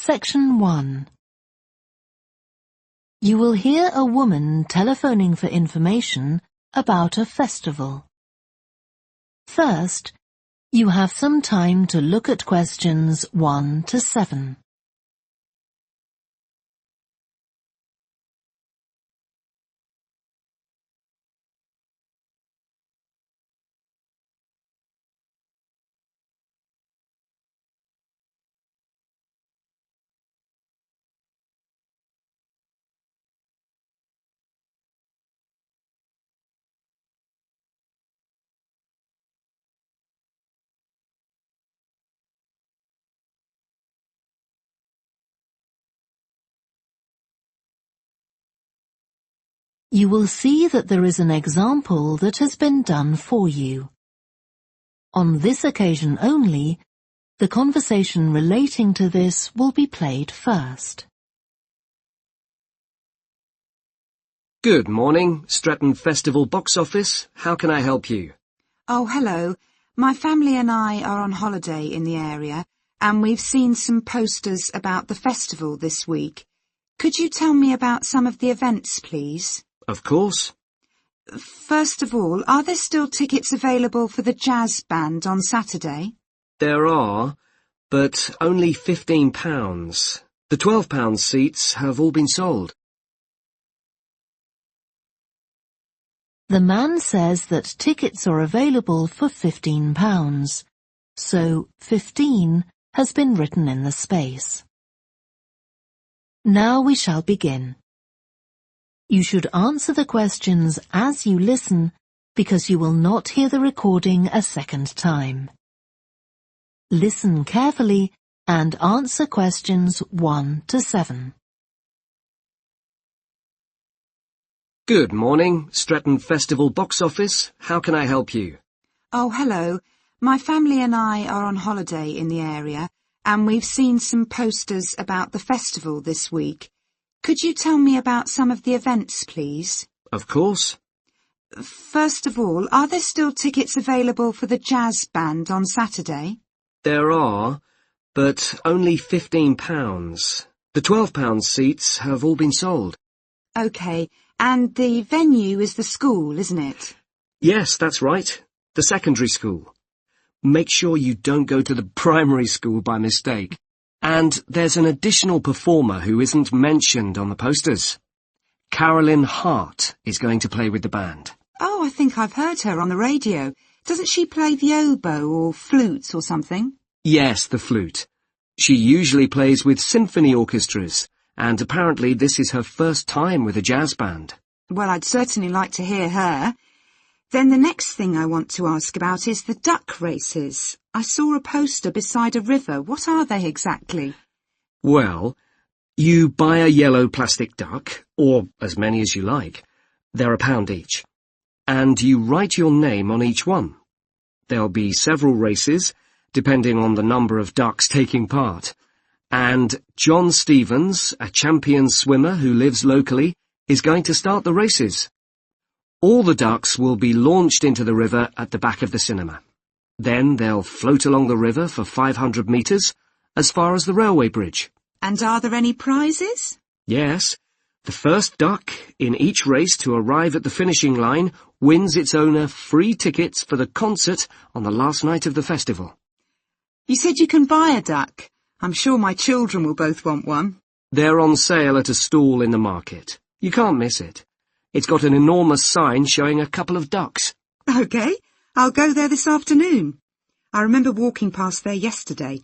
Section 1. You will hear a woman telephoning for information about a festival. First, you have some time to look at questions 1 to 7. You will see that there is an example that has been done for you. On this occasion only, the conversation relating to this will be played first. Good morning, Stretton Festival box office. How can I help you? Oh, hello. My family and I are on holiday in the area, and we've seen some posters about the festival this week. Could you tell me about some of the events, please? Of course. First of all, are there still tickets available for the jazz band on Saturday? There are, but only £15. The £12 seats have all been sold. The man says that tickets are available for £15, so 15 has been written in the space. Now we shall begin. You should answer the questions as you listen, because you will not hear the recording a second time. Listen carefully and answer questions 1 to 7. Good morning, Stretton Festival box office. How can I help you? Oh, hello. My family and I are on holiday in the area, and we've seen some posters about the festival this week. Could you tell me about some of the events, please? Of course. First of all, are there still tickets available for the jazz band on Saturday? There are, but only £15. The £12 seats have all been sold. OK, and the venue is the school, isn't it? Yes, that's right. The secondary school. Make sure you don't go to the primary school by mistake. And there's an additional performer who isn't mentioned on the posters. Carolyn Hart is going to play with the band. Oh, I think I've heard her on the radio. Doesn't she play the oboe or flutes or something? Yes, the flute. She usually plays with symphony orchestras, and apparently this is her first time with a jazz band. Well, I'd certainly like to hear her. Then the next thing I want to ask about is the duck races. I saw a poster beside a river. What are they exactly? Well, you buy a yellow plastic duck, or as many as you like. They're £1 each. And you write your name on each one. There'll be several races, depending on the number of ducks taking part. And John Stevens, a champion swimmer who lives locally, is going to start the races. All the ducks will be launched into the river at the back of the cinema. Then they'll float along the river for 500 metres, as far as the railway bridge. And are there any prizes? Yes. The first duck in each race to arrive at the finishing line wins its owner free tickets for the concert on the last night of the festival. You said you can buy a duck. I'm sure my children will both want one. They're on sale at a stall in the market. You can't miss it. It's got an enormous sign showing a couple of ducks. OK, I'll go there this afternoon. I remember walking past there yesterday.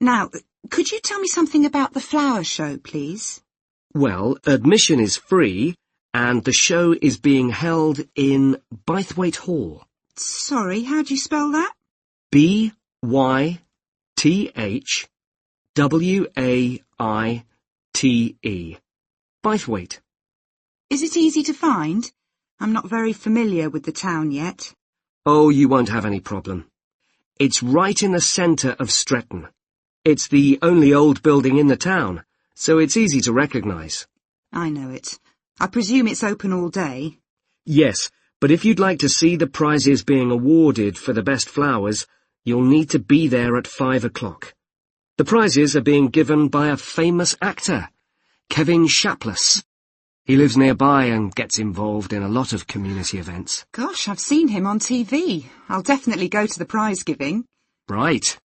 Now, could you tell me something about the flower show, please? Well, admission is free, and the show is being held in Bythwaite Hall. Sorry, how do you spell that? Bythwaite. Bythwaite. Is it easy to find? I'm not very familiar with the town yet. Oh, you won't have any problem. It's right in the centre of Stretton. It's the only old building in the town, so it's easy to recognise. I know it. I presume it's open all day. Yes, but if you'd like to see the prizes being awarded for the best flowers, you'll need to be there at 5 o'clock. The prizes are being given by a famous actor, Kevin Shapless. He lives nearby and gets involved in a lot of community events. Gosh, I've seen him on TV. I'll definitely go to the prize giving. Right.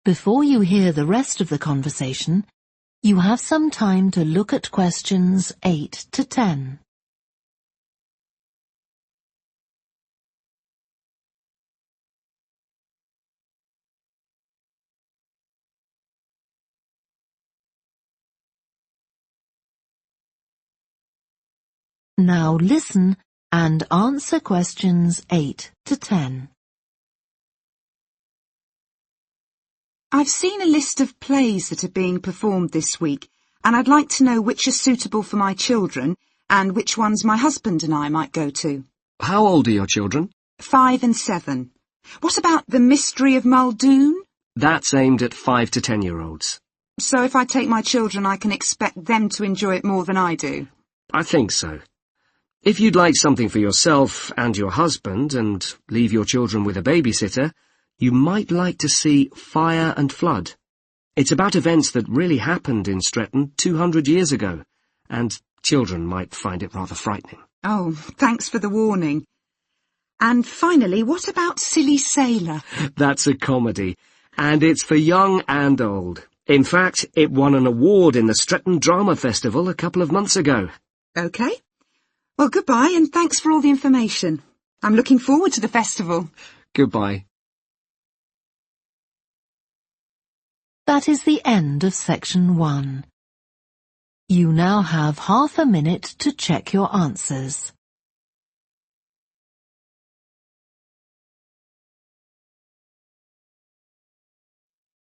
Before you hear the rest of the conversation, you have some time to look at questions 8 to 10. Now listen and answer questions 8 to 10. I've seen a list of plays that are being performed this week, and I'd like to know which are suitable for my children and which ones my husband and I might go to. How old are your children? 5 and 7. What about The Mystery of Muldoon? That's aimed at 5 to 10-year-olds. So if I take my children, I can expect them to enjoy it more than I do? I think so. If you'd like something for yourself and your husband and leave your children with a babysitter, you might like to see Fire and Flood. It's about events that really happened in Stretton 200 years ago, and children might find it rather frightening. Oh, thanks for the warning. And finally, what about Silly Sailor? That's a comedy, and it's for young and old. In fact, it won an award in the Stretton Drama Festival a couple of months ago. OK. Well, goodbye, and thanks for all the information. I'm looking forward to the festival. Goodbye. That is the end of section 1. You now have half a minute to check your answers.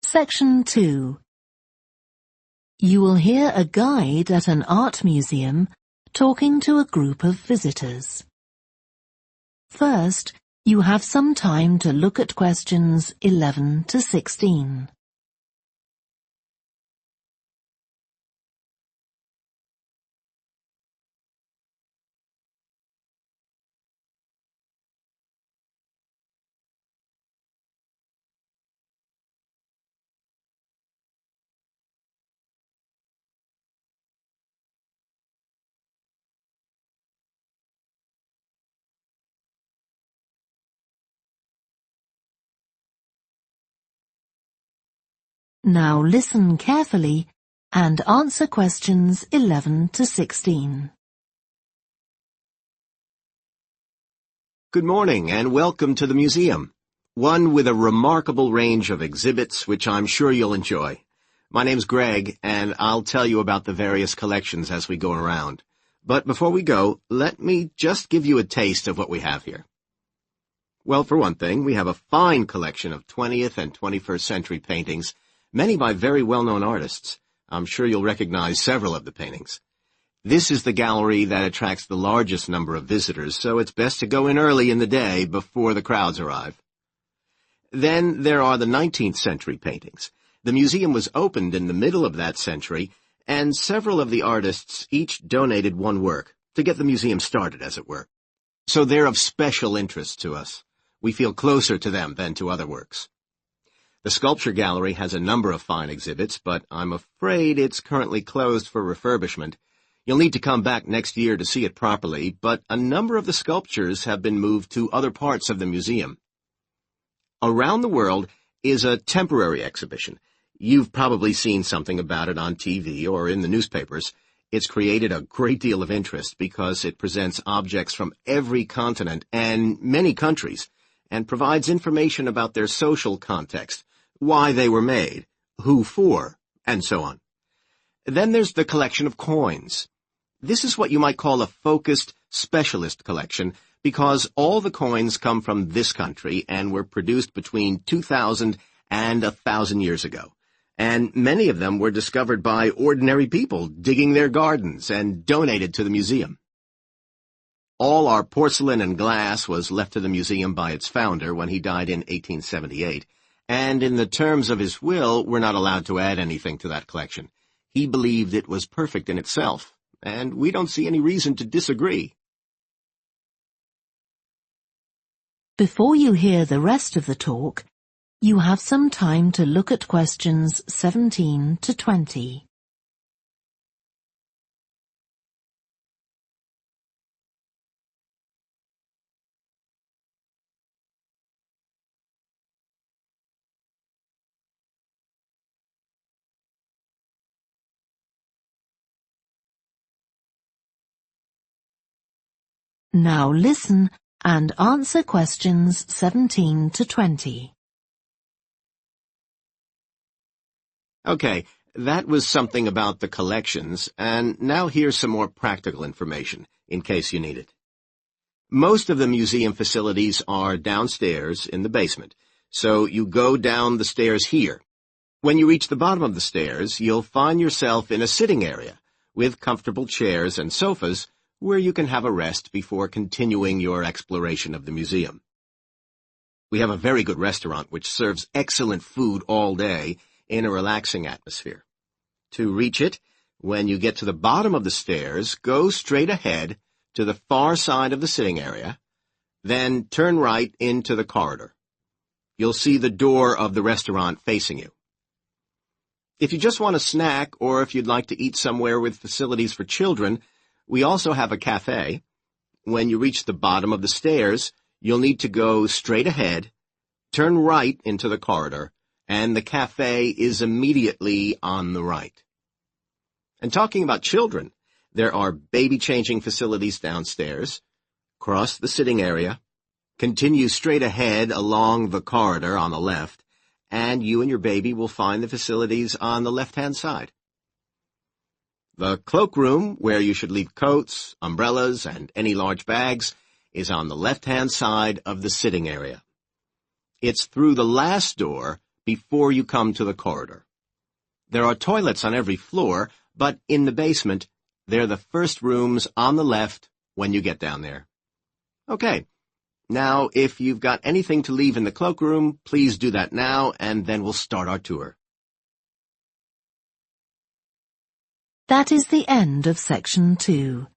Section 2. You will hear a guide at an art museum talking to a group of visitors. First, you have some time to look at questions 11 to 16. Now listen carefully and answer questions 11 to 16. Good morning and welcome to the museum, one with a remarkable range of exhibits which I'm sure you'll enjoy. My name's Greg and I'll tell you about the various collections as we go around. But before we go, let me just give you a taste of what we have here. Well, for one thing, we have a fine collection of 20th and 21st century paintings, many by very well-known artists. I'm sure you'll recognize several of the paintings. This is the gallery that attracts the largest number of visitors, so it's best to go in early in the day before the crowds arrive. Then there are the 19th century paintings. The museum was opened in the middle of that century, and several of the artists each donated one work to get the museum started, as it were. So they're of special interest to us. We feel closer to them than to other works. The sculpture gallery has a number of fine exhibits, but I'm afraid it's currently closed for refurbishment. You'll need to come back next year to see it properly, but a number of the sculptures have been moved to other parts of the museum. Around the World is a temporary exhibition. You've probably seen something about it on TV or in the newspapers. It's created a great deal of interest because it presents objects from every continent and many countries, and provides information about their social context, why they were made, who for, and so on. Then there's the collection of coins. This is what you might call a focused specialist collection because all the coins come from this country and were produced between 2,000 and 1,000 years ago. And many of them were discovered by ordinary people digging their gardens and donated to the museum. All our porcelain and glass was left to the museum by its founder when he died in 1878, and in the terms of his will, we're not allowed to add anything to that collection. He believed it was perfect in itself, and we don't see any reason to disagree. Before you hear the rest of the talk, You have some time to look at questions 17 to 20. Now listen and answer questions 17 to 20. Okay, that was something about the collections, and now here's some more practical information, in case you need it. Most of the museum facilities are downstairs in the basement, so you go down the stairs here. When you reach the bottom of the stairs, you'll find yourself in a sitting area, with comfortable chairs and sofas, where you can have a rest before continuing your exploration of the museum. We have a very good restaurant which serves excellent food all day in a relaxing atmosphere. To reach it, when you get to the bottom of the stairs, go straight ahead to the far side of the sitting area, then turn right into the corridor. You'll see the door of the restaurant facing you. If you just want a snack or if you'd like to eat somewhere with facilities for children, we also have a cafe. When you reach the bottom of the stairs, you'll need to go straight ahead, turn right into the corridor, and the cafe is immediately on the right. And talking about children, there are baby-changing facilities downstairs. Cross the sitting area, continue straight ahead along the corridor on the left, and you and your baby will find the facilities on the left-hand side. The cloakroom, where you should leave coats, umbrellas, and any large bags, is on the left-hand side of the sitting area. It's through the last door before you come to the corridor. There are toilets on every floor, but in the basement, they're the first rooms on the left when you get down there. Okay, now if you've got anything to leave in the cloakroom, please do that now, and then we'll start our tour. That is the end of section 2.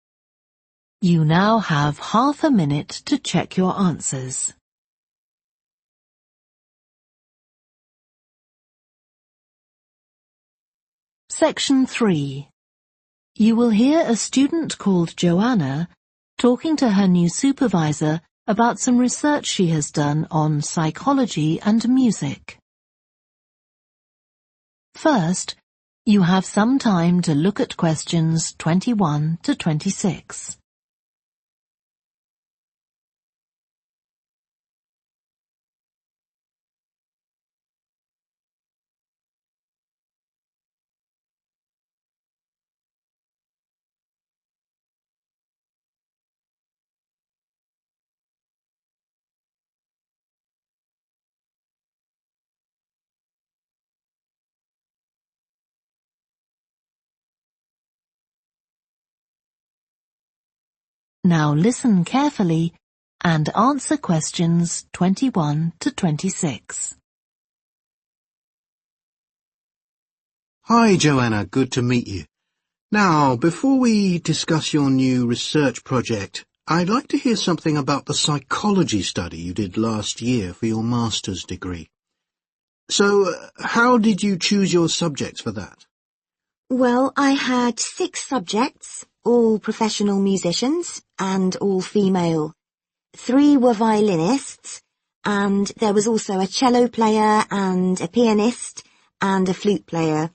You now have half a minute to check your answers. Section 3. You will hear a student called Joanna talking to her new supervisor about some research she has done on psychology and music. First, you have some time to look at questions 21 to 26. Now listen carefully and answer questions 21 to 26. Hi, Joanna. Good to meet you. Now, before we discuss your new research project, I'd like to hear something about the psychology study you did last year for your master's degree. So, how did you choose your subjects for that? Well, I had 6 subjects, all professional musicians and all female. 3 were violinists, and there was also a cello player and a pianist and a flute player.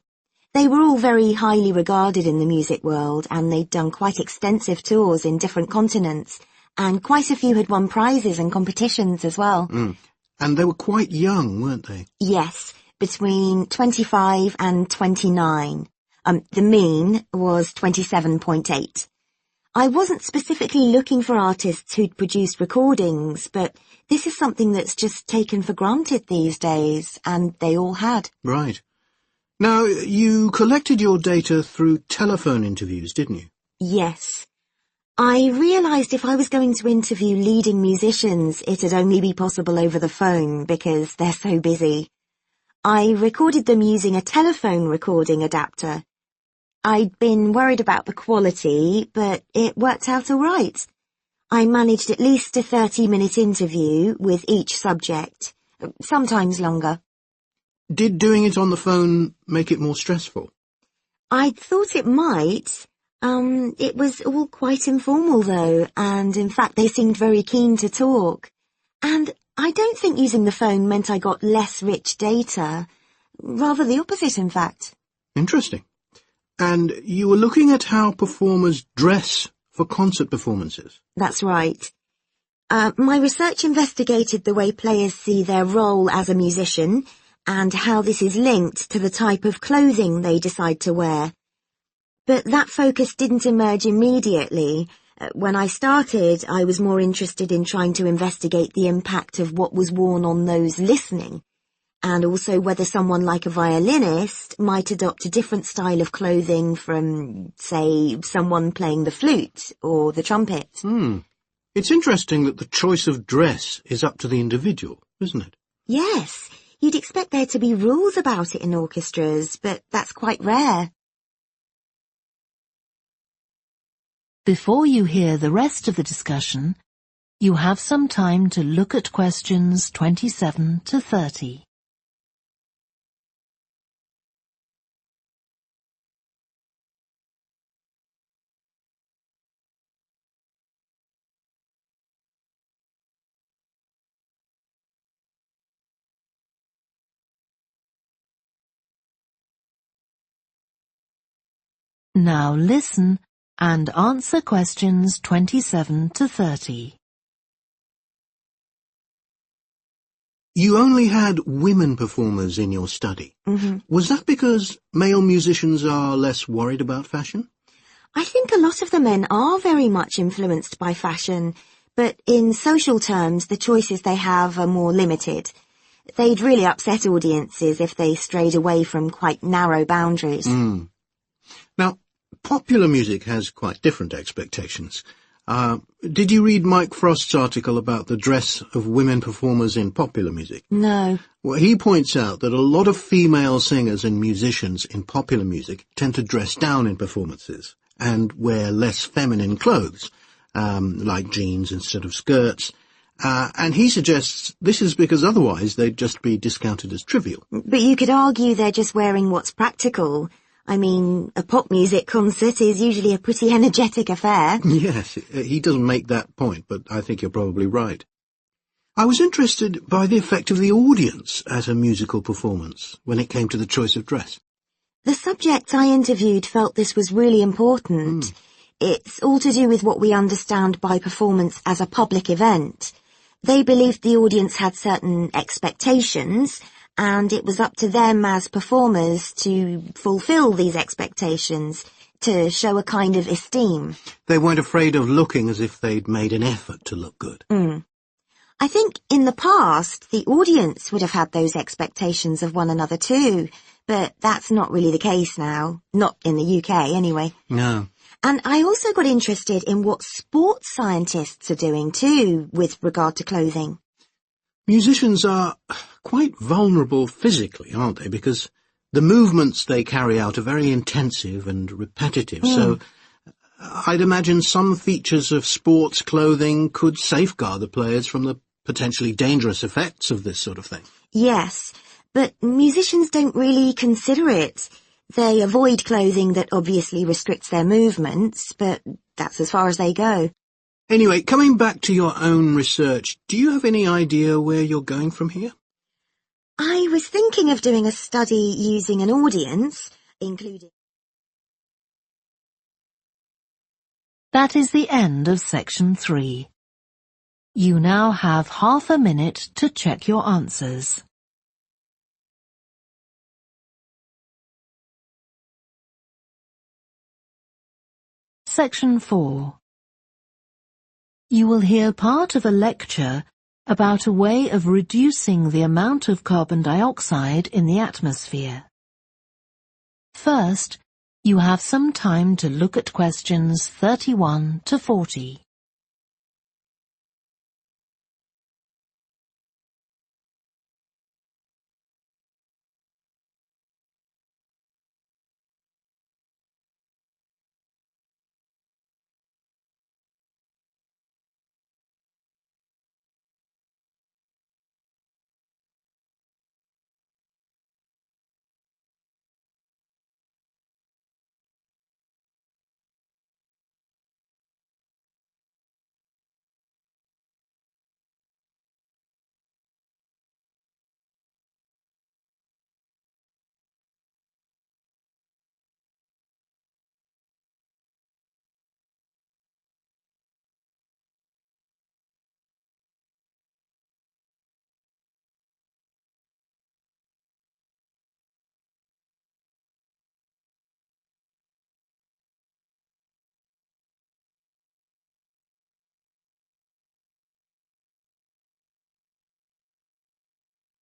They were all very highly regarded in the music world, and they'd done quite extensive tours in different continents, and quite a few had won prizes and competitions as well. And they were quite young, weren't they? Yes, between 25 and 29. The mean was 27.8. I wasn't specifically looking for artists who'd produced recordings, but this is something that's just taken for granted these days, and they all had. Right. Now, you collected your data through telephone interviews, didn't you? Yes. I realised if I was going to interview leading musicians, it'd only be possible over the phone because they're so busy. I recorded them using a telephone recording adapter. I'd been worried about the quality, but it worked out all right. I managed at least a 30-minute interview with each subject, sometimes longer. Did doing it on the phone make it more stressful? I thought it might. It was all quite informal though, and in fact they seemed very keen to talk. And I don't think using the phone meant I got less rich data. Rather the opposite, in fact. Interesting. And you were looking at how performers dress for concert performances? That's right. My research investigated the way players see their role as a musician and how this is linked to the type of clothing they decide to wear. But that focus didn't emerge immediately. When I started, I was more interested in trying to investigate the impact of what was worn on those listening, and also whether someone like a violinist might adopt a different style of clothing from, say, someone playing the flute or the trumpet. It's interesting that the choice of dress is up to the individual, isn't it? Yes, you'd expect there to be rules about it in orchestras, but that's quite rare. Before you hear the rest of the discussion, you have some time to look at questions 27 to 30. Now listen and answer questions 27 to 30. You only had women performers in your study. Was that because male musicians are less worried about fashion? I think a lot of the men are very much influenced by fashion, but in social terms the choices they have are more limited. They'd really upset audiences if they strayed away from quite narrow boundaries. Now, popular music has quite different expectations. Did you read Mike Frost's article about the dress of women performers in popular music? No. Well, he points out that a lot of female singers and musicians in popular music tend to dress down in performances and wear less feminine clothes, like jeans instead of skirts. And he suggests this is because otherwise they'd just be discounted as trivial. But you could argue they're just wearing what's practical. I mean, a pop music concert is usually a pretty energetic affair. Yes, he doesn't make that point, but I think you're probably right. I was interested by the effect of the audience at a musical performance when it came to the choice of dress. The subjects I interviewed felt this was really important. It's all to do with what we understand by performance as a public event. They believed the audience had certain expectations, and it was up to them as performers to fulfill these expectations, to show a kind of esteem. They weren't afraid of looking as if they'd made an effort to look good. I think in the past, the audience would have had those expectations of one another too, but that's not really the case now. Not in the UK, anyway. No. And I also got interested in what sports scientists are doing too, with regard to clothing. Musicians are quite vulnerable physically, aren't they? Because the movements they carry out are very intensive and repetitive, so I'd imagine some features of sports clothing could safeguard the players from the potentially dangerous effects of this sort of thing. Yes, but musicians don't really consider it. They avoid clothing that obviously restricts their movements, but that's as far as they go. Anyway, coming back to your own research, do you have any idea where you're going from here? I was thinking of doing a study using an audience, including... That is the end of section 3. You now have half a minute to check your answers. Section 4. You will hear part of a lecture about a way of reducing the amount of carbon dioxide in the atmosphere. First, you have some time to look at questions 31 to 40.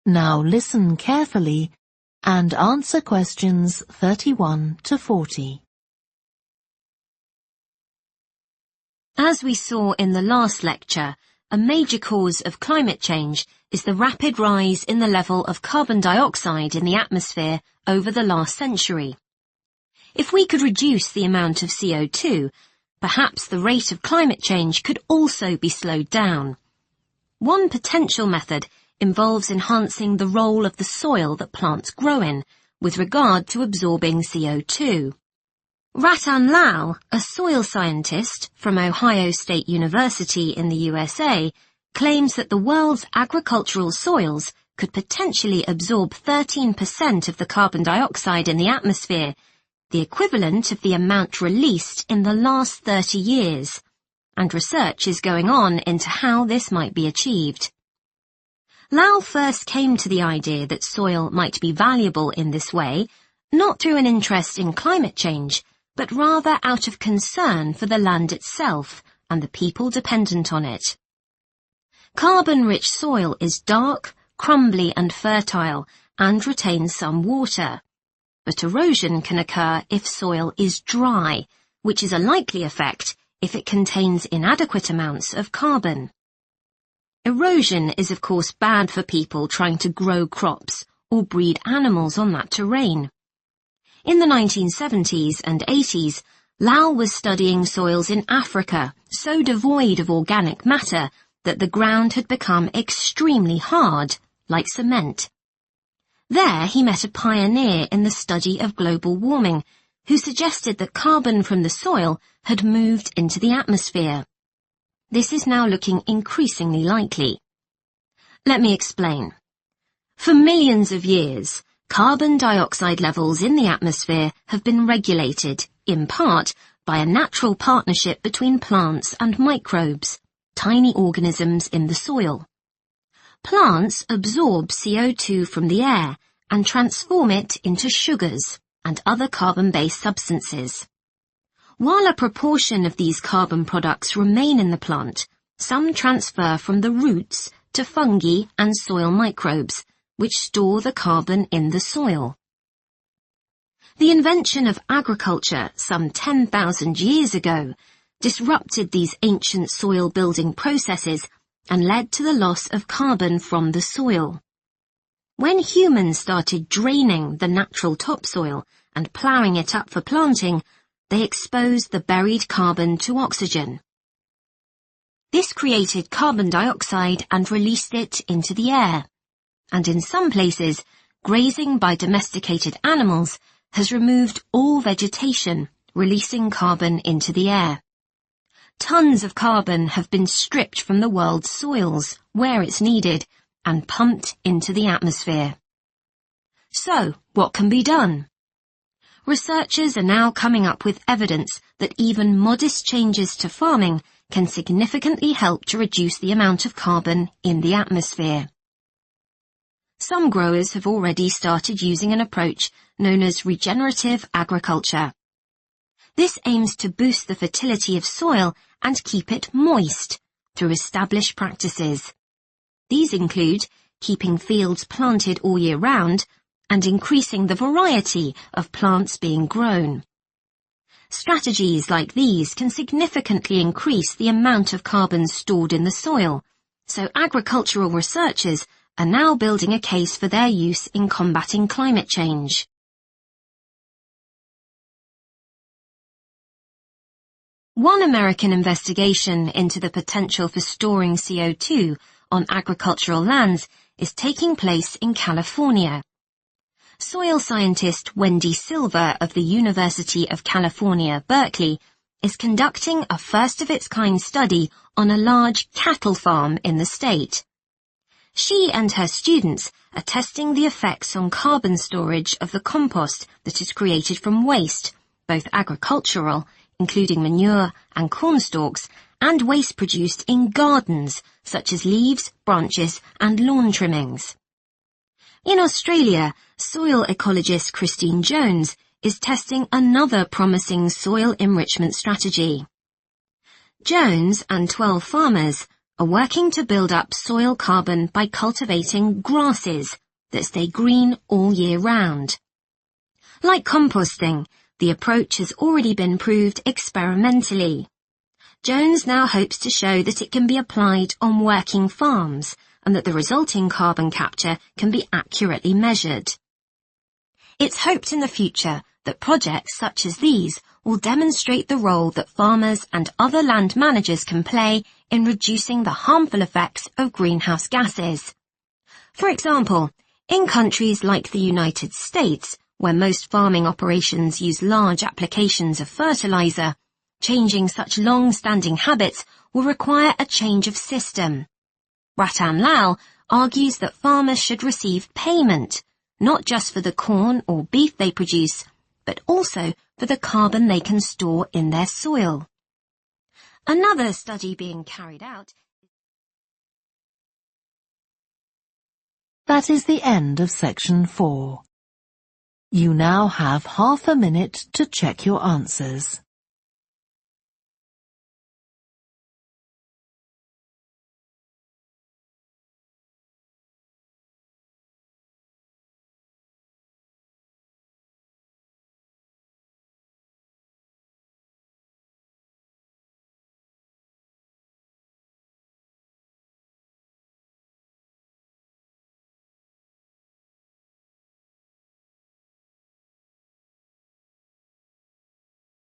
Now listen carefully and answer questions 31 to 40. As we saw in the last lecture, a major cause of climate change is the rapid rise in the level of carbon dioxide in the atmosphere over the last century. If we could reduce the amount of CO2, perhaps the rate of climate change could also be slowed down. One potential method involves enhancing the role of the soil that plants grow in with regard to absorbing CO2. Ratan Lal, a soil scientist from Ohio State University in the USA, claims that the world's agricultural soils could potentially absorb 13% of the carbon dioxide in the atmosphere, the equivalent of the amount released in the last 30 years, and research is going on into how this might be achieved. Lal first came to the idea that soil might be valuable in this way, not through an interest in climate change, but rather out of concern for the land itself and the people dependent on it. Carbon-rich soil is dark, crumbly and fertile, and retains some water. But erosion can occur if soil is dry, which is a likely effect if it contains inadequate amounts of carbon. Erosion is of course bad for people trying to grow crops or breed animals on that terrain. In the 1970s and 80s, Lal was studying soils in Africa so devoid of organic matter that the ground had become extremely hard, like cement. There he met a pioneer in the study of global warming, who suggested that carbon from the soil had moved into the atmosphere. This is now looking increasingly likely. Let me explain. For millions of years, carbon dioxide levels in the atmosphere have been regulated, in part, by a natural partnership between plants and microbes, tiny organisms in the soil. Plants absorb CO2 from the air and transform it into sugars and other carbon-based substances. While a proportion of these carbon products remain in the plant, some transfer from the roots to fungi and soil microbes, which store the carbon in the soil. The invention of agriculture some 10,000 years ago disrupted these ancient soil-building processes and led to the loss of carbon from the soil. When humans started draining the natural topsoil and ploughing it up for planting, they exposed the buried carbon to oxygen. This created carbon dioxide and released it into the air. And in some places, grazing by domesticated animals has removed all vegetation, releasing carbon into the air. Tons of carbon have been stripped from the world's soils, where it's needed, and pumped into the atmosphere. So, what can be done? Researchers are now coming up with evidence that even modest changes to farming can significantly help to reduce the amount of carbon in the atmosphere. Some growers have already started using an approach known as regenerative agriculture. This aims to boost the fertility of soil and keep it moist through established practices. These include keeping fields planted all year round and increasing the variety of plants being grown. Strategies like these can significantly increase the amount of carbon stored in the soil, so agricultural researchers are now building a case for their use in combating climate change. One American investigation into the potential for storing CO2 on agricultural lands is taking place in California. Soil scientist Wendy Silver of the University of California, Berkeley, is conducting a first-of-its-kind study on a large cattle farm in the state. She and her students are testing the effects on carbon storage of the compost that is created from waste, both agricultural, including manure and corn stalks, and waste produced in gardens, such as leaves, branches, and lawn trimmings. In Australia, soil ecologist Christine Jones is testing another promising soil enrichment strategy. Jones and 12 farmers, are working to build up soil carbon by cultivating grasses that stay green all year round. Like composting, the approach has already been proved experimentally. Jones now hopes to show that it can be applied on working farms and that the resulting carbon capture can be accurately measured. It's hoped in the future that projects such as these will demonstrate the role that farmers and other land managers can play in reducing the harmful effects of greenhouse gases. For example, in countries like the United States, where most farming operations use large applications of fertilizer, changing such long-standing habits will require a change of system. Ratan Lal argues that farmers should receive payment, not just for the corn or beef they produce, but also for the carbon they can store in their soil. Another study being carried out. That is the end of section 4. You now have half a minute to check your answers.